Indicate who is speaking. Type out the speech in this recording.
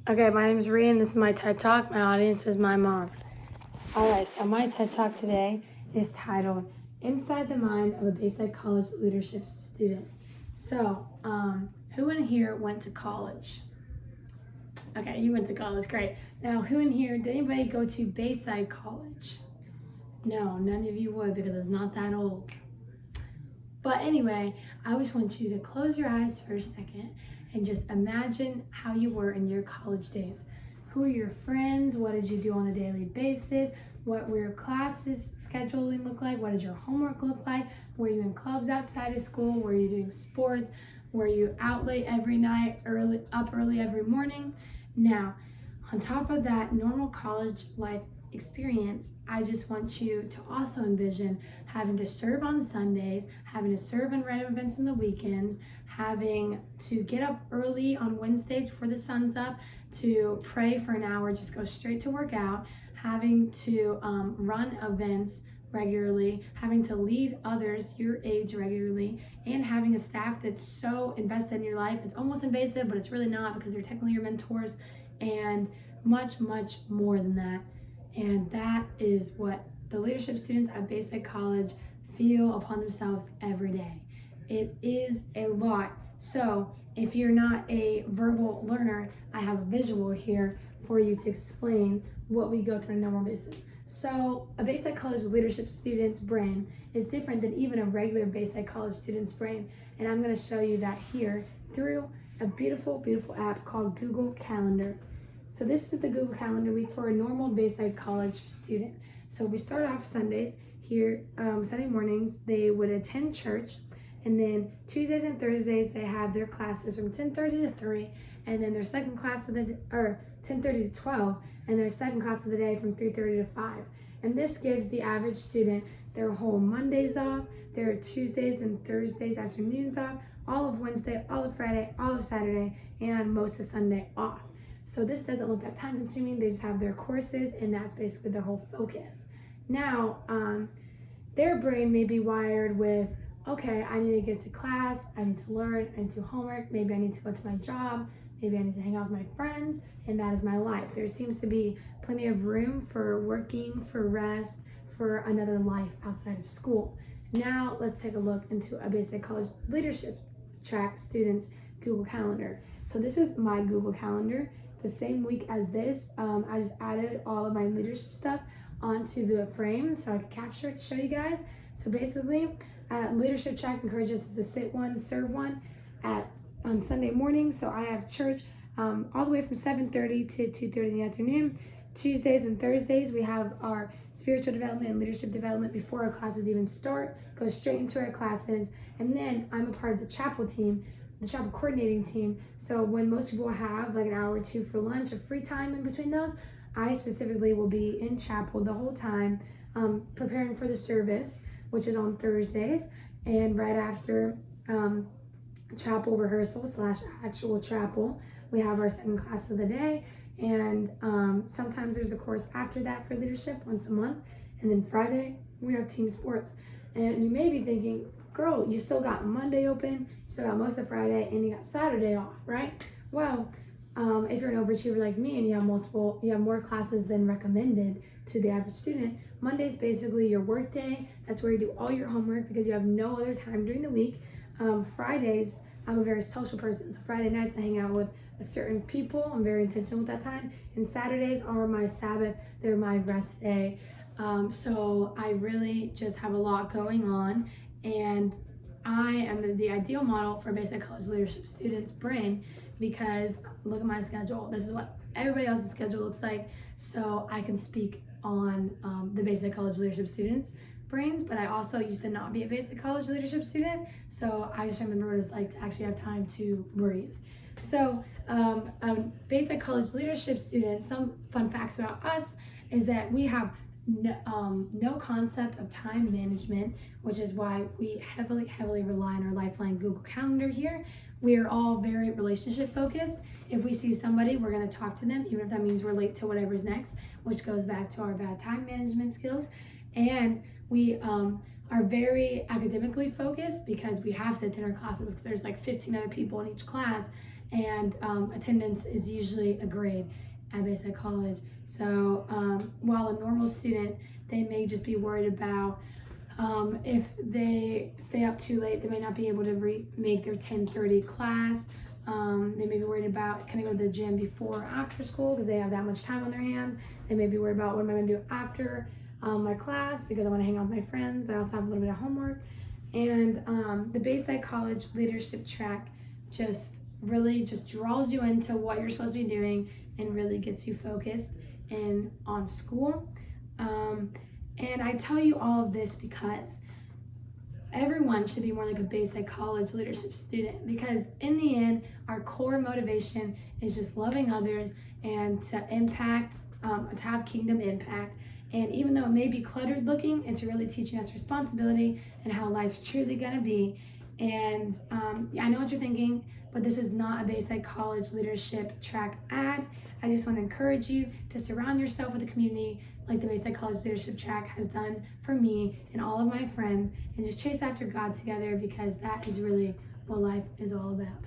Speaker 1: Okay, my name is Rhea, and this is my TED Talk. My audience is my mom. Alright, so my TED Talk today is titled Inside the Mind of a Bayside College Leadership Student. So, who in here went to college? Okay, you went to college, great. Now, who in here, did anybody go to Bayside College? No, none of you would because it's not that old. But anyway, I just want you to close your eyes for a second and just imagine how you were in your college days. Who are your friends? What did you do on a daily basis? What were your classes scheduling look like? What did your homework look like? Were you in clubs outside of school? Were you doing sports? Were you out late every night, up early every morning? Now, on top of that normal college life experience, I just want you to also envision having to serve on Sundays, having to serve on random events in the weekends, having to get up early on Wednesdays before the sun's up to pray for an hour, just go straight to work out, having to run events regularly, having to lead others your age regularly, and having a staff that's so invested in your life. It's almost invasive, but it's really not because they're technically your mentors, and much, much more than that. And that is what the leadership students at Bayside College feel upon themselves every day. It is a lot. So if you're not a verbal learner, I have a visual here for you to explain what we go through on a normal basis. So a Bayside College leadership student's brain is different than even a regular Bayside College student's brain. And I'm going to show you that here through a beautiful, beautiful app called Google Calendar. So this is the Google Calendar week for a normal Bayside College student. So we start off Sundays here, Sunday mornings, they would attend church, and then Tuesdays and Thursdays they have their classes from 10:30 to 3, and then their second class of the, or 10:30 to 12, and their second class of the day from 3:30 to 5. And this gives the average student their whole Mondays off, their Tuesdays and Thursdays afternoons off, all of Wednesday, all of Friday, all of Saturday, and most of Sunday off. So this doesn't look that time consuming. They just have their courses and that's basically their whole focus. Now, their brain may be wired with, okay, I need to get to class, I need to learn, I need to do homework, maybe I need to go to my job, maybe I need to hang out with my friends, and that is my life. There seems to be plenty of room for working, for rest, for another life outside of school. Now, let's take a look into a Bayside College leadership track students' Google Calendar. So this is my Google Calendar. The same week as this, I just added all of my leadership stuff onto the frame so I could capture it to show you guys. So basically, leadership track encourages us to sit one, serve one on Sunday morning. So I have church all the way from 7:30 to 2:30 in the afternoon. Tuesdays and Thursdays, we have our spiritual development and leadership development before our classes even start, go straight into our classes. And then I'm a part of the chapel team, the chapel coordinating team. So when most people have like an hour or two for lunch or free time in between those, I specifically will be in chapel the whole time, preparing for the service, which is on Thursdays. And right after chapel rehearsal / actual chapel, we have our second class of the day. And sometimes there's a course after that for leadership once a month. And then Friday, we have team sports. And you may be thinking, girl, you still got Monday open, you still got most of Friday, and you got Saturday off, right? Well, if you're an overachiever like me and you have more classes than recommended to the average student, Monday's basically your work day. That's where you do all your homework because you have no other time during the week. Fridays, I'm a very social person, so Friday nights I hang out with certain people. I'm very intentional with that time. And Saturdays are my Sabbath. They're my rest day. So I really just have a lot going on, and I am the ideal model for Bayside College leadership students' brain because look at my schedule. This is what everybody else's schedule looks like. So I can speak on the Bayside College leadership students' brains, but I also used to not be a Bayside College leadership student. So I just remember what it's like to actually have time to breathe. So Bayside College leadership students, some fun facts about us is that we have no concept of time management, which is why we heavily rely on our lifeline Google Calendar here. We are all very relationship focused. If we see somebody, we're going to talk to them, even if that means we're late to whatever's next, which goes back to our bad time management skills. And we are very academically focused because we have to attend our classes. There's like 15 other people in each class, and attendance is usually a grade at Bayside College. So while a normal student, they may just be worried about if they stay up too late, they may not be able to make their 10:30 class. They may be worried about, can I go to the gym before or after school because they have that much time on their hands. They may be worried about, what am I going to do after my class because I want to hang out with my friends, but I also have a little bit of homework. And the Bayside College Leadership Track really just draws you into what you're supposed to be doing and really gets you focused and on school. And I tell you all of this because everyone should be more like a Bayside College leadership student, because in the end, our core motivation is just loving others and to impact, to have kingdom impact. And even though it may be cluttered looking, it's really teaching us responsibility and how life's truly gonna be. And I know what you're thinking, but this is not a Bayside College Leadership Track ad. I just want to encourage you to surround yourself with a community like the Bayside College Leadership Track has done for me and all of my friends, and just chase after God together, because that is really what life is all about.